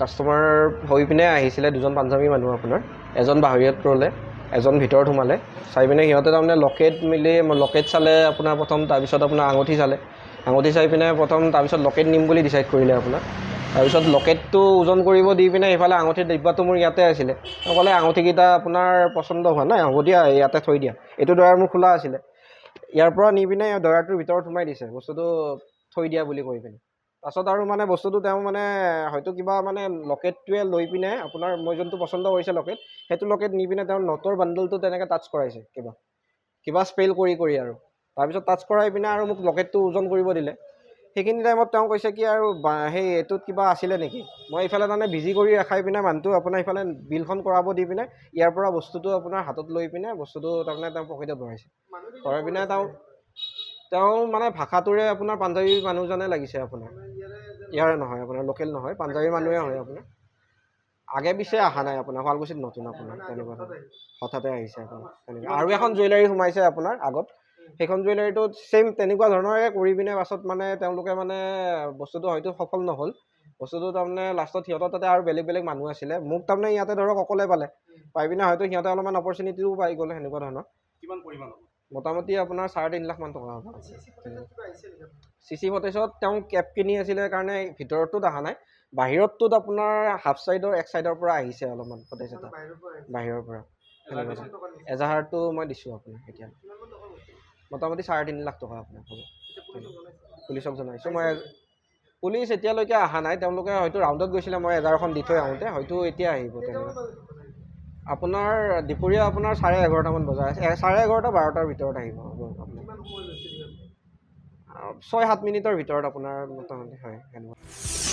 customer হৈ পিনে আহিছিলে দুজন পাঞ্জাবী মানুহ আপোনাৰ এজন বাহিৰত ৰ'লে এজন ভিতৰত সোমালে চাই পিনে সিহঁতে তাৰমানে লকেট চালে আপোনাৰ প্ৰথম তাৰপিছত আপোনাৰ আঙুঠি চাই পিনে প্ৰথম তাৰপিছত লকেট নিম বুলি ডিচাইড কৰিলে আপোনাৰ তাৰপিছত লকেটটো ওজন কৰিব দি পিনে এইফালে আঙুঠিৰ ডিব্বাটো মোৰ ইয়াতে আছিলে তেওঁ ক'লে আঙুঠিকেইটা আপোনাৰ পচন্দ হোৱা নাই হ'ব দিয়া ইয়াতে থৈ দিয়া এইটো ড্ৰয়াৰ মোৰ খোলা আছিলে ইয়াৰ পৰা নি পিনে ড্ৰয়াৰটোৰ ভিতৰত সোমাই দিছে বস্তুটো থৈ দিয়া বুলি কৈ পিনে পাছত আৰু মানে বস্তুটো তেওঁ মানে হয়তো কিবা মানে লকেটটোৱে লৈ পিনে আপোনাৰ মই যোনটো পচন্দ কৰিছে লকেট সেইটো লকেট নি পিনে তেওঁৰ নটৰ বাণ্ডলটো তেনেকৈ টাচ কৰাইছে কিবা স্পেল কৰি আৰু তাৰপিছত টাচ কৰাই পিনে আৰু মোক লকেটটো ওজন কৰিব দিলে সেইখিনি টাইমত তেওঁ কৈছে কি আৰু সেই এইটোত কিবা আছিলে নেকি মই ইফালে তাৰমানে বিজি কৰি ৰাখাই পিনে মানুহটো আপোনাৰ ইফালে বিলখন কৰাব দি পিনে ইয়াৰ পৰা বস্তুটো আপোনাৰ হাতত লৈ পিনে বস্তুটো তাৰমানে তেওঁ পকেটত ভৰাইছে ভৰাই পিনে তেওঁ মানে ভাষাটোৰে আপোনাৰ পাঞ্জাবী মানুহজনে লাগিছে আপোনাৰ ইয়াৰে নহয় আপোনাৰ লোকেল নহয় পাঞ্জাবী মানুহে হয় আপোনাৰ আগে পিছে অহা নাই আপোনাৰ শুৱালকুছিত নতুন আপোনাৰ তেনেকুৱা হঠাতে আহিছে আপোনাৰ তেনেকুৱা আৰু এখন জুৱেলাৰী সোমাইছে আপোনাৰ আগত সেইখন জুৱেলাৰীটো ছেইম তেনেকুৱা ধৰণৰে কৰি পিনে পাছত মানে তেওঁলোকে মানে বস্তুটো হয়তো সফল নহ'ল বস্তুটো তাৰমানে লাষ্টত সিহঁতৰ তাতে আৰু বেলেগ মানুহ আছিলে মোক তাৰমানে ইয়াতে ধৰক অকলে পাই পিনে হয়তো সিহঁতে অলপমান অপৰচুনিটিও পাই গ'লে সেনেকুৱা ধৰণৰ কিমান পৰিমাণ মোটামুটি আপোনাৰ 3.5 লাখ মান টকা হ'ব চিচি ফুটেজত তেওঁ কেপ কিনি আছিলে কাৰণে ভিতৰতোত অহা নাই বাহিৰতটোত আপোনাৰ হাফ চাইডৰ এক চাইডৰ পৰা আহিছে অলপমান ফুটেজ এটা বাহিৰৰ পৰা এজাহাৰটো মই দিছোঁ আপোনাক এতিয়া মোটামুটি 3.5 লাখ টকা আপোনাক হ'ব পুলিচক জনাইছোঁ মই পুলিচ এতিয়ালৈকে অহা নাই তেওঁলোকে হয়তো ৰাউণ্ডত গৈছিলে মই এজাহাৰখন দি থৈ আহোঁতে হয়তো এতিয়া আহিব তেনেকুৱা আপোনাৰ দুপৰীয়া আপোনাৰ 11:30মান বজাত 11:30 12টাৰ ভিতৰত আহিব হ'ব আপোনাৰ 6-7 মিনিটৰ ভিতৰত আপোনাৰ মোটামুটি হয় সেনেকুৱা